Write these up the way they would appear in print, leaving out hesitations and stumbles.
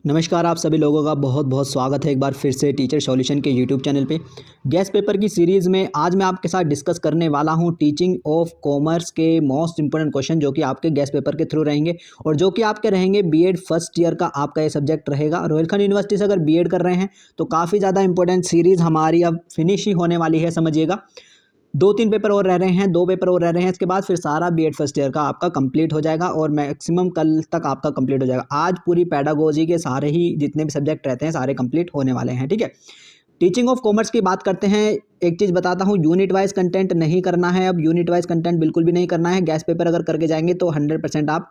नमस्कार, आप सभी लोगों का बहुत बहुत स्वागत है एक बार फिर से टीचर सॉल्यूशन के यूट्यूब चैनल पे। गैस पेपर की सीरीज़ में आज मैं आपके साथ डिस्कस करने वाला हूं टीचिंग ऑफ कॉमर्स के मोस्ट इंपॉर्टेंट क्वेश्चन जो कि आपके गैस पेपर के थ्रू रहेंगे और जो कि आपके रहेंगे बीएड फर्स्ट ईयर का आपका ये सब्जेक्ट रहेगा। रोहिलखंड यूनिवर्सिटी से अगर बीएड कर रहे हैं तो काफ़ी ज़्यादा इंपॉर्टेंट सीरीज़ हमारी अब फिनिश ही होने वाली है, समझिएगा। 2-3 पेपर और रह रहे हैं, 2 पेपर और रह रहे हैं, इसके बाद फिर सारा बीएड फर्स्ट ईयर का आपका कंप्लीट हो जाएगा और मैक्सिमम कल तक आपका कंप्लीट हो जाएगा। आज पूरी पेडागोजी के सारे ही जितने भी सब्जेक्ट रहते हैं सारे कंप्लीट होने वाले हैं, ठीक है। टीचिंग ऑफ कॉमर्स की बात करते हैं। एक चीज़ बताता हूँ, यूनिट वाइज कंटेंट नहीं करना है। अब यूनिट वाइज कंटेंट बिल्कुल भी नहीं करना है। गैस पेपर अगर करके जाएंगे तो 100% आप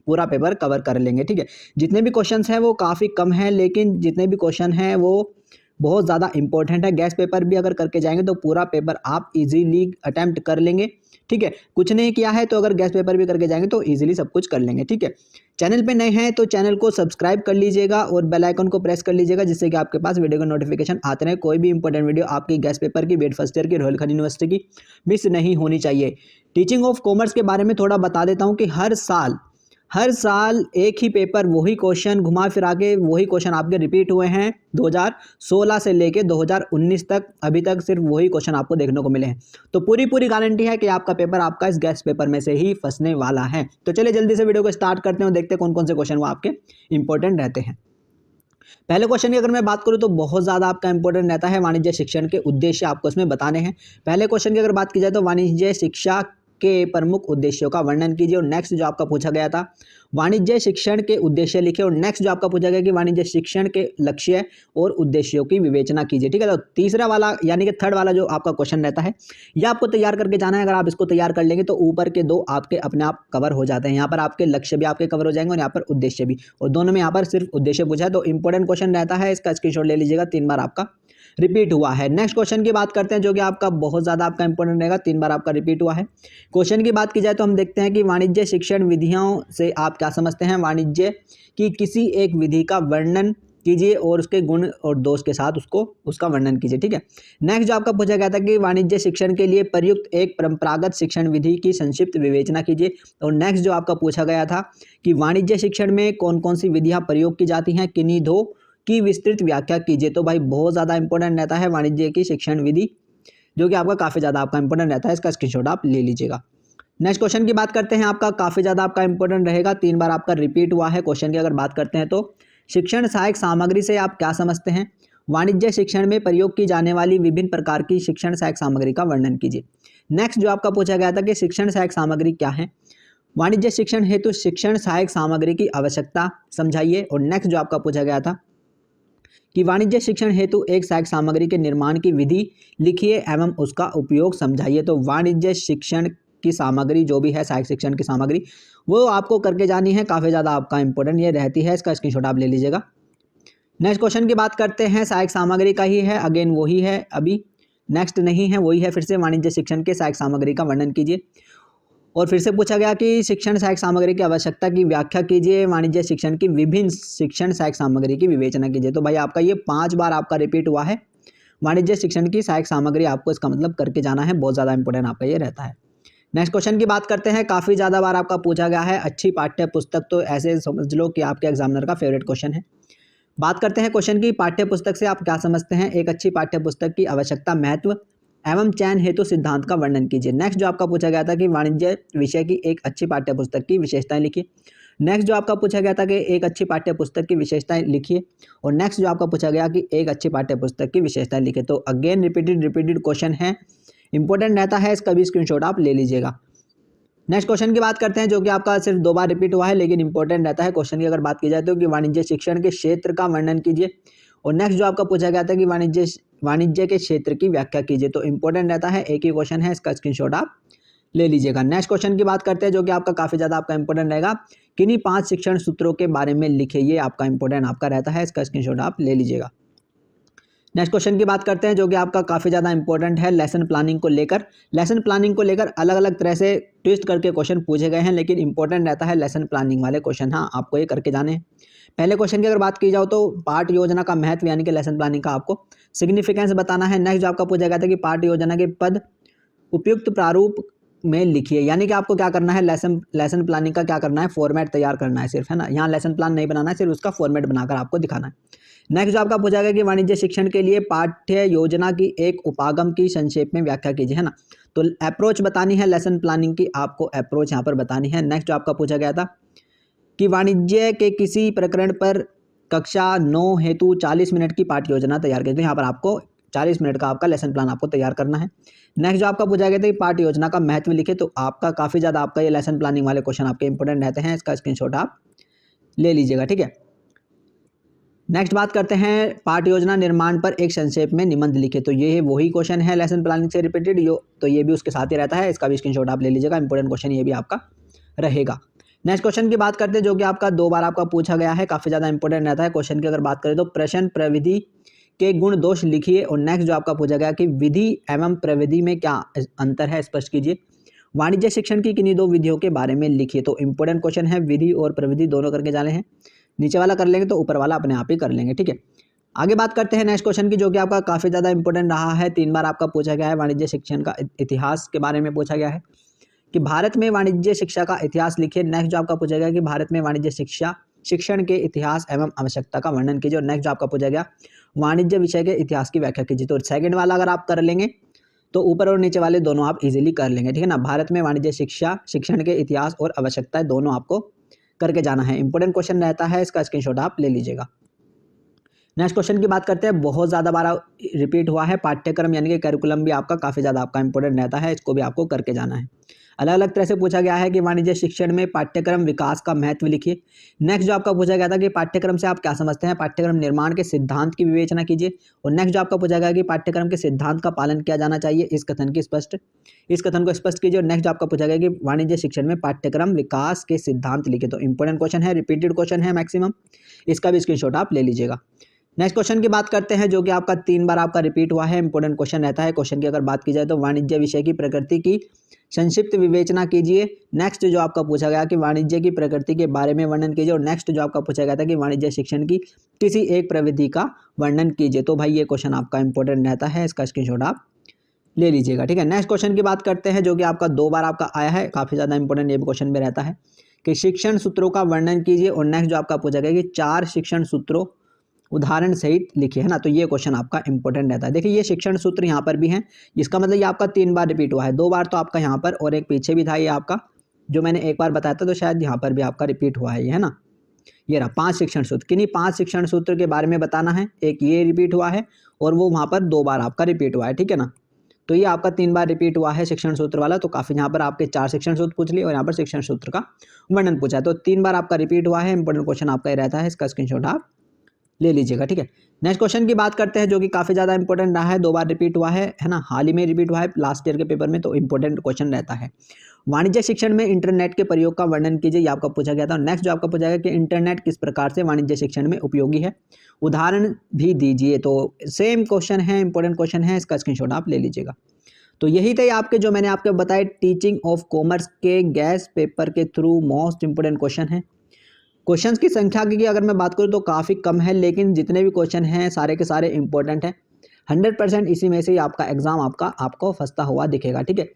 पूरा पेपर कवर कर लेंगे, ठीक है। जितने भी क्वेश्चंस हैं वो काफ़ी कम हैं, लेकिन जितने भी क्वेश्चन हैं वो बहुत ज़्यादा इंपॉर्टेंट है। गैस पेपर भी अगर करके जाएंगे तो पूरा पेपर आप इजीली अटेम्प्ट कर लेंगे, ठीक है। कुछ नहीं किया है तो अगर गैस पेपर भी करके जाएंगे तो इजीली सब कुछ कर लेंगे, ठीक है। चैनल पे नए हैं तो चैनल को सब्सक्राइब कर लीजिएगा और बेल आइकन को प्रेस कर लीजिएगा, जिससे कि आपके पास वीडियो का नोटिफिकेशन आते रहे। कोई भी इंपॉर्टेंट वीडियो आपकी गैस पेपर की बीएड फर्स्ट ईयर की रोहिलखंड यूनिवर्सिटी की मिस नहीं होनी चाहिए। टीचिंग ऑफ कॉमर्स के बारे में थोड़ा बता देता हूँ कि हर साल एक ही पेपर, वही क्वेश्चन घुमा फिरा के वही क्वेश्चन आपके रिपीट हुए हैं। 2016 से लेके 2019 तक अभी तक सिर्फ वही क्वेश्चन आपको देखने को मिले हैं। तो पूरी गारंटी है कि आपका पेपर आपका इस गैस पेपर में से ही फंसने वाला है। तो चलिए जल्दी से वीडियो को स्टार्ट करते हैं और देखते हैं कौन कौन से क्वेश्चन वो आपके इंपॉर्टेंट रहते हैं। पहले क्वेश्चन की अगर मैं बात करूं तो बहुत ज़्यादा आपका इंपॉर्टेंट रहता है। वाणिज्य शिक्षण के उद्देश्य आपको इसमें बताने हैं। पहले क्वेश्चन की अगर बात की जाए तो वाणिज्य शिक्षा के प्रमुख उद्देश्यों का वर्णन कीजिए। और नेक्स्ट जो आपका पूछा गया था, वाणिज्य शिक्षण के उद्देश्य लिखिए। और नेक्स्ट जो आपका पूछा गया कि वाणिज्य शिक्षण के लक्ष्य और उद्देश्यों की विवेचना कीजिए, ठीक है। तो तीसरा वाला यानी कि थर्ड वाला जो आपका क्वेश्चन रहता है ये आपको तैयार करके जाना है। अगर आप इसको तैयार कर लेंगे तो ऊपर के दो आपके अपने आप कवर हो जाते हैं। यहाँ पर आपके लक्ष्य भी आपके कवर हो जाएंगे और यहाँ पर उद्देश्य भी, और दोनों में यहाँ पर सिर्फ उद्देश्य पूछा है। तो इंपॉर्टेंट क्वेश्चन रहता है, इसका स्क्रीनशॉट ले लीजिएगा, 3 बार आपका रिपीट हुआ है। नेक्स्ट क्वेश्चन की बात करते हैं जो कि आपका बहुत ज़्यादा आपका इंपॉर्टेंट रहेगा, 3 बार आपका रिपीट हुआ है। क्वेश्चन की बात की जाए तो हम देखते हैं कि वाणिज्य शिक्षण विधियों से आप क्या समझते हैं। वाणिज्य की किसी एक विधि का वर्णन कीजिए और उसके गुण और दोष के साथ उसका वर्णन कीजिए, ठीक है। नेक्स्ट जो आपका पूछा गया था कि वाणिज्य शिक्षण के लिए प्रयुक्त एक परंपरागत शिक्षण विधि की संक्षिप्त विवेचना कीजिए। और नेक्स्ट जो आपका पूछा गया था कि वाणिज्य शिक्षण में कौन कौन सी विधियां प्रयोग की जाती हैं, किन्हीं दो की विस्तृत व्याख्या कीजिए। तो भाई बहुत ज़्यादा इंपॉर्टेंट रहता है वाणिज्य की शिक्षण विधि, जो कि आपका काफ़ी ज़्यादा आपका इंपॉर्टेंट रहता है। इसका स्क्रीनशॉट आप ले लीजिएगा। नेक्स्ट क्वेश्चन की बात करते हैं, आपका काफ़ी ज़्यादा आपका इंपॉर्टेंट रहेगा, 3 बार आपका रिपीट हुआ है। क्वेश्चन की अगर बात करते हैं तो शिक्षण सहायक सामग्री से आप क्या समझते हैं। वाणिज्य शिक्षण में प्रयोग की जाने वाली विभिन्न प्रकार की शिक्षण सहायक सामग्री का वर्णन कीजिए। नेक्स्ट जो आपका पूछा गया था कि शिक्षण सहायक सामग्री क्या है। वाणिज्य शिक्षण हेतु शिक्षण सहायक सामग्री की आवश्यकता समझाइए। और नेक्स्ट जो आपका पूछा गया था कि वाणिज्य शिक्षण हेतु एक सहायक सामग्री के निर्माण की विधि लिखिए एवं उसका उपयोग समझाइए। तो वाणिज्य शिक्षण की सामग्री जो भी है, सहायक शिक्षण की सामग्री, वो आपको करके जानी है। काफ़ी ज़्यादा आपका इंपॉर्टेंट ये रहती है, इसका स्क्रीनशॉट आप ले लीजिएगा। नेक्स्ट क्वेश्चन की बात करते हैं, सहायक सामग्री का ही है, अगेन वही है, अभी नेक्स्ट नहीं है, वही है फिर से। वाणिज्य शिक्षण के सहायक सामग्री का वर्णन कीजिए। और फिर से पूछा गया कि शिक्षण सहायक सामग्री की आवश्यकता की व्याख्या कीजिए। वाणिज्य शिक्षण की विभिन्न शिक्षण सहायक सामग्री की विवेचना कीजिए। तो भाई आपका ये 5 बार आपका रिपीट हुआ है। वाणिज्य शिक्षण की सहायक सामग्री आपको इसका मतलब करके जाना है, बहुत ज़्यादा इंपॉर्टेंट आपका ये रहता है। नेक्स्ट क्वेश्चन की बात करते हैं, काफ़ी ज़्यादा बार आपका पूछा गया है। अच्छी पाठ्य पुस्तक, तो ऐसे समझ लो कि आपके एग्जामिनर का फेवरेट क्वेश्चन है। बात करते हैं क्वेश्चन की, पाठ्य पुस्तक से आप क्या समझते हैं। एक अच्छी पाठ्य पुस्तक की आवश्यकता, महत्व एवं चयन हेतु सिद्धांत का वर्णन कीजिए। नेक्स्ट जो आपका पूछा गया था कि वाणिज्य विषय की एक अच्छी पाठ्य पुस्तक की विशेषताएं लिखिए। नेक्स्ट जो आपका पूछा गया था कि एक अच्छी पाठ्य पुस्तक की विशेषताएं लिखिए। और नेक्स्ट जो आपका पूछा गया कि एक अच्छी पाठ्य पुस्तक की विशेषताएं लिखिए। तो अगेन रिपीटेड क्वेश्चन है, इंपॉर्टेंट रहता है, इसका भी स्क्रीनशॉट आप ले लीजिएगा। नेक्स्ट क्वेश्चन की बात करते हैं जो कि आपका सिर्फ 2 बार रिपीट हुआ है, लेकिन इंपॉर्टेंट रहता है। क्वेश्चन की अगर बात की जाए तो कि वाणिज्य शिक्षण के क्षेत्र का वर्णन कीजिए। और नेक्स्ट जो आपका पूछा गया था कि वाणिज्य के क्षेत्र की व्याख्या कीजिए। तो इंपॉर्टेंट रहता है, एक ही क्वेश्चन है, इसका स्क्रीनशॉट आप ले लीजिएगा। नेक्स्ट क्वेश्चन की बात करते हैं जो कि आपका काफ़ी ज़्यादा आपका इंपॉर्टेंट रहेगा, किन्हीं 5 शिक्षण सूत्रों के बारे में लिखिए। ये आपका इंपॉर्टेंट आपका रहता है, इसका स्क्रीनशॉट आप ले लीजिएगा। नेक्स्ट क्वेश्चन की बात करते हैं जो कि आपका काफ़ी ज़्यादा इंपॉर्टेंट है, लेसन प्लानिंग को लेकर। लेसन प्लानिंग को लेकर अलग अलग तरह से ट्विस्ट करके क्वेश्चन पूछे गए हैं, लेकिन इंपॉर्टेंट रहता है लेसन प्लानिंग वाले क्वेश्चन। हाँ, आपको ये करके जाने हैं। पहले क्वेश्चन की अगर बात की जाओ तो पाठ योजना का महत्व यानी कि लेसन प्लानिंग का आपको सिग्निफिकेंस बताना है। नेक्स्ट जो आपका पूछा गया था कि पाठ योजना के पद उपयुक्त प्रारूप में लिखिए, यानी कि आपको क्या करना है, लेसन प्लानिंग का क्या करना है, फॉर्मेट तैयार करना है सिर्फ, है ना। यहाँ लेसन प्लान नहीं बनाना है, सिर्फ उसका फॉर्मेट बनाकर आपको दिखाना है। नेक्स्ट जो आपका पूछा गया कि वाणिज्य शिक्षण के लिए पाठ्य योजना की एक उपागम की संक्षेप में व्याख्या कीजिए, है ना। तो अप्रोच बतानी है लेसन प्लानिंग की, आपको अप्रोच यहाँ पर बतानी है। नेक्स्ट जो आपका पूछा गया था कि वाणिज्य के किसी प्रकरण पर कक्षा 9 हेतु 40 मिनट की पाठ्य योजना तैयार कीजिए। तो यहाँ पर आपको 40 मिनट का आपका लेसन प्लान आपको तैयार करना है। नेक्स्ट जो आपका पूछा गया था कि पाठ्य योजना का महत्व लिखे, तो आपका काफ़ी ज़्यादा आपका ये लेसन प्लानिंग वाले क्वेश्चन आपके इंपॉर्टेंट रहते हैं, इसका स्क्रीनशॉट आप ले लीजिएगा, ठीक है। नेक्स्ट बात करते हैं पाठ्य योजना निर्माण पर एक संक्षेप में निबंध लिखे, तो ये वही क्वेश्चन है लेसन प्लानिंग से रिपीटेड, तो ये भी उसके साथ ही रहता है, इसका भी स्क्रीनशॉट आप ले लीजिएगा, इंपॉर्टेंट क्वेश्चन ये भी आपका रहेगा। नेक्स्ट क्वेश्चन की बात करते हैं जो कि आपका 2 बार आपका पूछा गया है, काफ़ी ज़्यादा इंपॉर्टेंट रहता है। क्वेश्चन की अगर बात करें तो प्रश्न प्रविधि के गुण दोष लिखिए, और नेक्स्ट जो आपका पूछा गया कि विधि एवं प्रविधि में क्या अंतर है, स्पष्ट कीजिए। वाणिज्य शिक्षण की किन्हीं 2 विधियों के बारे में लिखिए, तो इंपॉर्टेंट क्वेश्चन है, विधि और प्रविधि दोनों करके जाने हैं। नीचे वाला कर लेंगे तो ऊपर वाला अपने आप ही कर लेंगे, ठीक है। आगे बात करते हैं नेक्स्ट क्वेश्चन की जो कि आपका काफ़ी ज़्यादा इंपॉर्टेंट रहा है, 3 बार आपका पूछा गया है। वाणिज्य शिक्षण का इतिहास के बारे में पूछा गया है कि भारत में वाणिज्य शिक्षा का इतिहास लिखिए। नेक्स्ट जो आपका पूछा गया कि भारत में वाणिज्य शिक्षण के इतिहास एवं आवश्यकता का वर्णन कीजिए, और नेक्स्ट जो आपका पूछा गया वाणिज्य विषय के इतिहास की व्याख्या कीजिए। तो सेकंड वाला अगर आप कर लेंगे तो ऊपर और नीचे वाले दोनों आप इजीली कर लेंगे, ठीक है ना। भारत में वाणिज्य शिक्षण के इतिहास और आवश्यकताएं दोनों आपको करके जाना है, इंपॉर्टेंट क्वेश्चन रहता है, इसका स्क्रीनशॉट आप ले लीजिएगा। नेक्स्ट क्वेश्चन की बात करते हैं, बहुत ज़्यादा बार रिपीट हुआ है, पाठ्यक्रम यानी कि करिकुलम भी आपका काफ़ी ज़्यादा आपका इंपॉर्टेंट रहता है, इसको भी आपको करके जाना है। अलग अलग तरह से पूछा गया है कि वाणिज्य शिक्षण में पाठ्यक्रम विकास का महत्व लिखिए। नेक्स्ट जो आपका पूछा गया था कि पाठ्यक्रम से आप क्या समझते हैं, पाठ्यक्रम निर्माण के सिद्धांत की विवेचना कीजिए, और नेक्स्ट जो आपका पूछा गया कि पाठ्यक्रम के सिद्धांत का पालन किया जाना चाहिए, इस कथन को स्पष्ट कीजिए। और नेक्स्ट जो आपका पूछा गया कि वाणिज्य शिक्षण में पाठ्यक्रम विकास के सिद्धांत लिखिए, तो इंपॉर्टेंट क्वेश्चन है, रिपीटेड क्वेश्चन है मैक्सिमम, इसका भी स्क्रीनशॉट आप ले लीजिएगा। नेक्स्ट क्वेश्चन की बात करते हैं जो कि आपका 3 बार आपका रिपीट हुआ है, इंपॉर्टेंट क्वेश्चन रहता है। क्वेश्चन की अगर बात की जाए तो वाणिज्य विषय की प्रकृति की संक्षिप्त विवेचना कीजिए। नेक्स्ट जो आपका पूछा गया कि वाणिज्य की प्रकृति के बारे में वर्णन कीजिए, और नेक्स्ट जो आपका पूछा गया था कि वाणिज्य शिक्षण की किसी एक प्रविधि का वर्णन कीजिए। तो भाई ये क्वेश्चन आपका इंपॉर्टेंट रहता है, इसका स्क्रीनशॉट आप ले लीजिएगा, ठीक है। नेक्स्ट क्वेश्चन की बात करते हैं जो कि आपका 2 बार आपका आया है, काफ़ी ज़्यादा इंपॉर्टेंट ये भी क्वेश्चन में रहता है कि शिक्षण सूत्रों का वर्णन कीजिए, और नेक्स्ट जो आपका पूछा गया कि 4 शिक्षण सूत्रों उदाहरण सहित लिखिए, है ना। तो ये क्वेश्चन आपका इंपॉर्टेंट रहता है। देखिए ये शिक्षण सूत्र यहाँ पर भी हैं, इसका मतलब ये आपका 3 बार रिपीट हुआ है, 2 बार तो आपका यहाँ पर और एक पीछे भी था, ये आपका जो मैंने एक बार बताया था, तो शायद यहाँ पर भी आपका रिपीट हुआ है ये, है ना। ये रहा 5 शिक्षण सूत्र, किन्हीं 5 शिक्षण सूत्र के बारे में बताना है, एक ये रिपीट हुआ है और वो वहाँ पर 2 बार आपका रिपीट हुआ है, ठीक है ना। तो ये आपका 3 बार रिपीट हुआ है शिक्षण सूत्र वाला, तो काफ़ी यहाँ पर आपके 4 शिक्षण सूत्र पूछ लिए और यहाँ पर शिक्षण सूत्र का वर्णन पूछा है, तो 3 बार आपका रिपीट हुआ है, इंपॉर्टेंट क्वेश्चन आपका ये रहता है, इसका स्क्रीनशॉट आप ले लीजिएगा, ठीक है। नेक्स्ट क्वेश्चन की बात करते हैं जो कि काफ़ी ज़्यादा इंपॉर्टेंट रहा है, 2 बार रिपीट हुआ है ना, हाल ही में रिपीट हुआ है लास्ट ईयर के पेपर में, तो इंपॉर्टेंट क्वेश्चन रहता है। वाणिज्य शिक्षण में इंटरनेट के प्रयोग का वर्णन कीजिए, ये आपका पूछा गया था। नेक्स्ट जो आपका पूछा गया कि इंटरनेट किस प्रकार से वाणिज्य शिक्षण में उपयोगी है, उदाहरण भी दीजिए। तो सेम क्वेश्चन है, इंपॉर्टेंट क्वेश्चन है, इसका स्क्रीनशॉट आप ले लीजिएगा। तो यही थे आपके जो मैंने आपको बताए टीचिंग ऑफ कॉमर्स के गैस पेपर के थ्रू मोस्ट इंपोर्टेंट क्वेश्चन है। क्वेश्चंस की संख्या की अगर मैं बात करूँ तो काफ़ी कम है, लेकिन जितने भी क्वेश्चन हैं सारे के सारे इंपॉर्टेंट हैं। 100% इसी में से ही आपका एग्जाम आपको फंसता हुआ दिखेगा, ठीक है।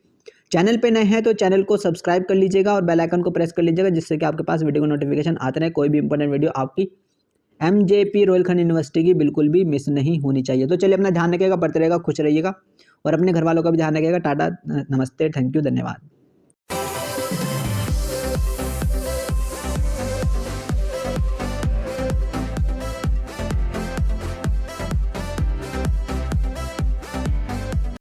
चैनल पे नए हैं तो चैनल को सब्सक्राइब कर लीजिएगा और बेल आइकन को प्रेस कर लीजिएगा, जिससे कि आपके पास वीडियो को नोटिफिकेशन आते रहे, कोई भी इंपॉर्टेंट वीडियो आपकी MJP रोहिलखंड यूनिवर्सिटी की बिल्कुल भी मिस नहीं होनी चाहिए। तो चलिए अपना ध्यान रखिएगा, पढ़ते रहेगा, खुश रहिएगा और अपने घर वालों का भी ध्यान रखिएगा। टाटा, नमस्ते, थैंक यू, धन्यवाद।